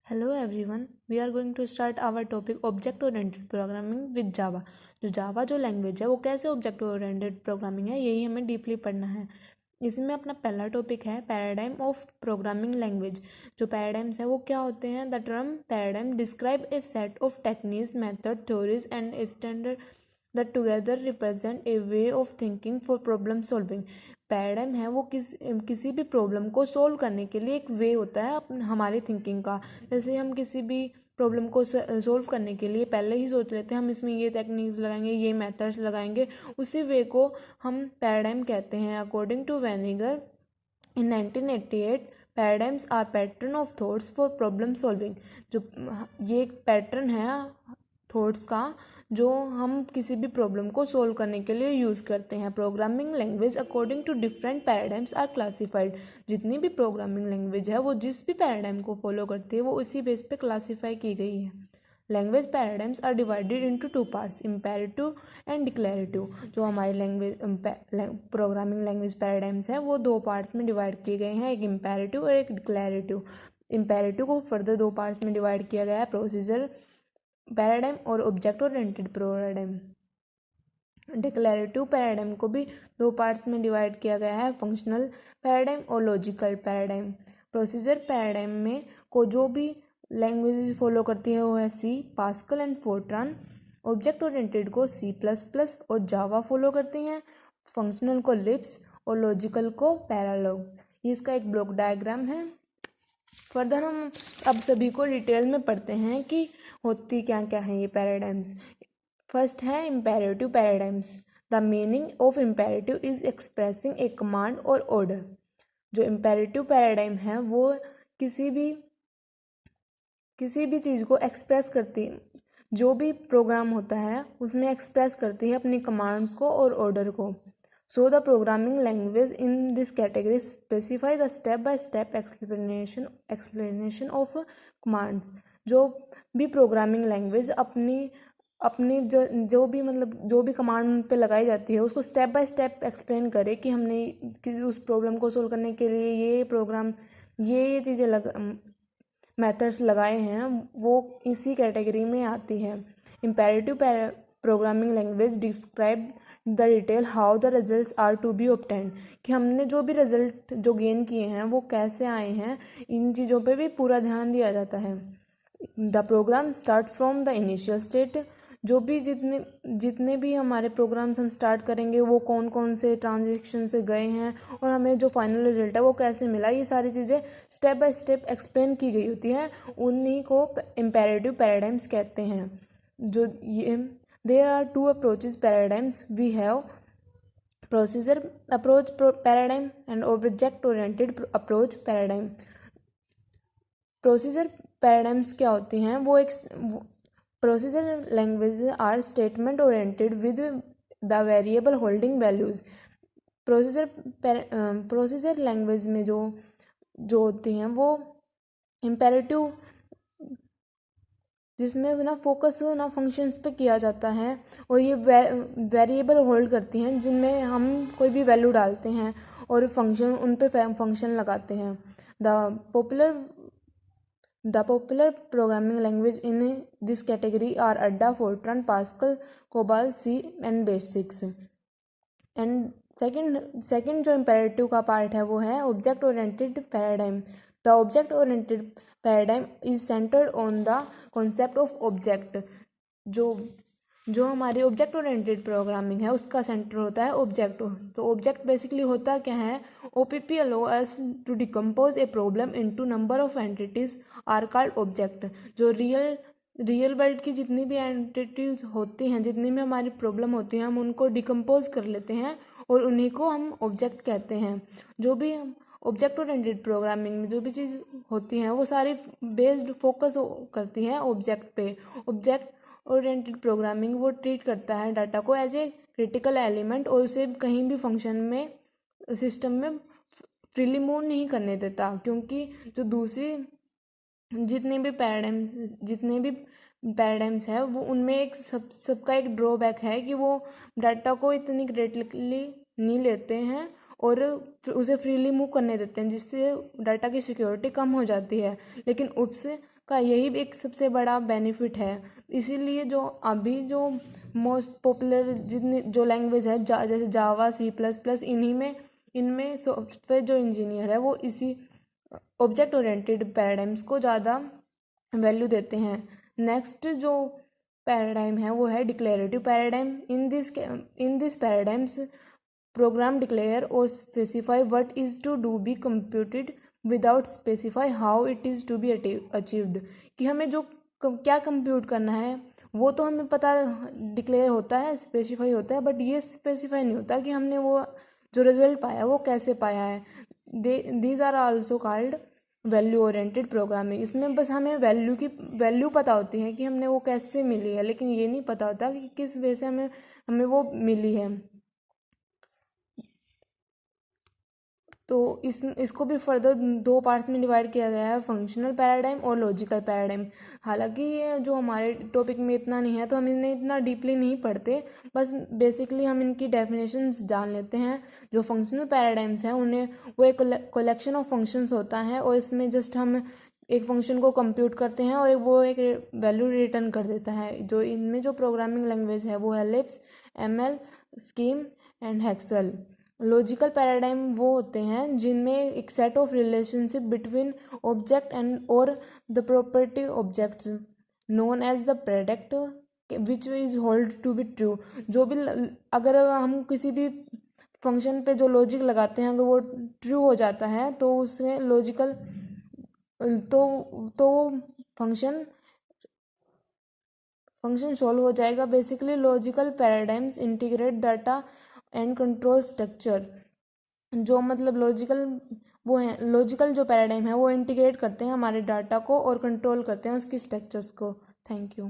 Hello everyone, we are going to start our topic object oriented programming with Java। जो language है वो कैसे object oriented programming है, यही हमें डीपली पढ़ना है। इसमें अपना पहला टॉपिक है पैराडाइम ऑफ प्रोग्रामिंग लैंग्वेज। जो पैराडाइम्स है वो क्या होते हैं? The term paradigm describe A set of techniques, method, theories and standard that together represent a way of thinking for problem solving. Paradigm है वो किसी भी प्रॉब्लम को सोल्व करने के लिए एक वे होता है हमारी थिंकिंग का। जैसे हम किसी भी प्रॉब्लम को सोल्व करने के लिए पहले ही सोच लेते हैं हम इसमें ये टेक्निक्स लगाएंगे, ये मेथड्स लगाएंगे, उसी वे को हम पैराडाइम कहते हैं। अकॉर्डिंग टू वेनिगर in 1988, paradigms are pattern of thoughts for problem solving. जो ये एक पैटर्न है थॉट्स का जो हम किसी भी प्रॉब्लम को सोल्व करने के लिए यूज़ करते हैं। Programming language according to different paradigms are classified. जितनी भी प्रोग्रामिंग लैंग्वेज है वो जिस भी पैराडाइम को फॉलो करती है वो उसी बेस पे क्लासीफाई की गई है। Language paradigms are divided into two parts, imperative and declarative. जो हमारी प्रोग्रामिंग लैंग्वेज पैराडाइम्स है वो दो पार्ट्स में डिवाइड किए गए हैं, एक इम्पेरेटिव और एक डिक्लेरेटिव। इम्पेरेटिव को फर्दर दो पार्ट्स में डिवाइड किया गया है, प्रोसीजर पैराडाइम और object oriented paradigm. Declarative paradigm को भी दो पार्ट्स में डिवाइड किया गया है, फंक्शनल पैराडाइम और लॉजिकल पैराडाइम। प्रोसीजर पैराडाइम में को जो भी लैंग्वेजेस फॉलो करती है वो है C, Pascal and Fortran. Object oriented को C++ और जावा फॉलो करती हैं, फंक्शनल को लिप्स और लॉजिकल को पैरालॉग। ये इसका एक ब्लॉक डायग्राम है। फर्दर हम अब सभी को डिटेल में पढ़ते हैं कि होती क्या क्या है ये पैराडाइम्स। फर्स्ट है imperative paradigms. The meaning of imperative is expressing A command और ऑर्डर। जो इम्पेरेटिव पैराडाइम है वो किसी भी चीज़ को एक्सप्रेस करती है, जो भी प्रोग्राम होता है उसमें एक्सप्रेस करती है अपनी कमांड्स को और ऑर्डर को। So the programming language in this category specify the step-by-step explanation of commands। जो भी प्रोग्रामिंग लैंग्वेज अपनी जो भी कमांड पे लगाई जाती है उसको स्टेप बाय स्टेप एक्सप्लेन करे कि हमने उस प्रॉब्लम को सोल्व करने के लिए ये प्रोग्राम ये चीज़ें मेथड्स लगाए हैं, वो इसी कैटेगरी में आती है। Imperative programming language describe the detail how the result are to be obtained. कि हमने जो भी रिजल्ट जो गेन किए हैं वो कैसे आए हैं, इन चीज़ों पे भी पूरा ध्यान दिया जाता है। The program start from the initial state. जो भी जितने भी हमारे प्रोग्राम्स हम स्टार्ट करेंगे वो कौन कौन से ट्रांजेक्शन से गए हैं और हमें जो फाइनल रिजल्ट है वो कैसे मिला, ये सारी चीज़ें स्टेप बाय स्टेप एक्सप्लेन की गई होती हैं। उन्हीं को इम्पेरेटिव पैराडाइम्स कहते हैं। जो ये there are two approaches paradigms we have, procedure approach paradigm and object oriented approach paradigm। Procedure paradigms क्या होती हैं? वो एक procedure language are statement oriented with the variable holding values. Procedure language में जो होती हैं वो इम्पेरेटिव, जिसमें ना फोकस ना फंक्शंस पे किया जाता है और ये वेरिएबल होल्ड करती हैं जिनमें हम कोई भी वैल्यू डालते हैं और फंक्शन उन पे फंक्शन लगाते हैं। The popular programming language in this category are Ada, Fortran, Pascal, COBOL, C and basics. And second जो इम्पेरेटिव का पार्ट है वो है object oriented paradigm. The object oriented paradigm is centred on the concept of object. जो हमारी object oriented programming है उसका centre होता है ऑब्जेक्ट। तो ऑब्जेक्ट बेसिकली होता क्या है? OPP allow us to decompose a problem into number of entities are called object। जो रियल वर्ल्ड की जितनी भी एंटिटीज होती हैं, जितनी भी हमारी प्रॉब्लम होती है, हम उनको डिकम्पोज कर लेते हैं और उन्हीं को हम ऑब्जेक्ट कहते हैं। जो भी ऑब्जेक्ट ओरिएंटेड प्रोग्रामिंग में जो भी चीज़ होती हैं वो सारी बेस्ड फोकस करती हैं ऑब्जेक्ट पे। ऑब्जेक्ट ओरिएंटेड प्रोग्रामिंग वो ट्रीट करता है डाटा को एज ए क्रिटिकल एलिमेंट और उसे कहीं भी फंक्शन में सिस्टम में फ्रीली मूव नहीं करने देता, क्योंकि जो दूसरी जितने भी पैराडाइम्स है वो उनमें एक सबका एक ड्रॉबैक है कि वो डाटा को इतनी क्रिटिकली नहीं लेते हैं और उसे फ्रीली मूव करने देते हैं, जिससे डाटा की सिक्योरिटी कम हो जाती है। लेकिन का यही एक सबसे बड़ा बेनिफिट है। इसीलिए जो अभी जो मोस्ट पॉपुलर जितनी जो लैंग्वेज है जैसे जावा, C++, इनमें सॉफ्टवेयर जो इंजीनियर है वो इसी ऑब्जेक्ट ओरिएंटेड पैराडाइम्स को ज़्यादा वैल्यू देते हैं। नेक्स्ट जो पैराडाइम है वो है declarative paradigm. In this paradigms program declare और specify what is to do be computed without specify how it is to be achieved, कि हमें जो क्या कंप्यूट करना है वो तो हमें पता डिक्लेयर होता है, स्पेसिफाई होता है, बट ये स्पेसिफाई नहीं होता कि हमने वो जो रिजल्ट पाया वो कैसे पाया है। These are also called value oriented programming. इसमें बस हमें वैल्यू पता होती है कि हमने वो कैसे मिली है, लेकिन ये नहीं पता होता कि किस वे से हमें वो मिली है। तो इसको भी फर्दर दो पार्ट्स में डिवाइड किया गया है, फंक्शनल पैराडाइम और लॉजिकल पैराडाइम। हालांकि ये जो हमारे टॉपिक में इतना नहीं है तो हम इन्हें इतना डीपली नहीं पढ़ते, बस बेसिकली हम इनकी डेफिनेशंस जान लेते हैं। जो फंक्शनल पैराडाइम्स हैं उन्हें वो एक कलेक्शन ऑफ फंक्शंस होता है और इसमें जस्ट हम एक फंक्शन को कंप्यूट करते हैं और वो एक वैल्यू रिटर्न कर देता है। जो इनमें जो प्रोग्रामिंग लैंग्वेज है वो है लिस्प, ML, स्कीम एंड हेक्सल। लॉजिकल पैराडाइम वो होते हैं जिनमें एक set of relationship between object and और the property objects known as the predict which is hold to be true. जो भी अगर हम किसी भी फंक्शन पे जो लॉजिक लगाते हैं अगर वो ट्रू हो जाता है तो उसमें लॉजिकल तो फंक्शन सॉल्व हो जाएगा। Basically logical paradigms integrate data and control structure. जो मतलब लॉजिकल जो पैराडाइम है वो इंटीग्रेट करते हैं हमारे डाटा को और कंट्रोल करते हैं उसकी स्ट्रक्चर्स को। Thank you.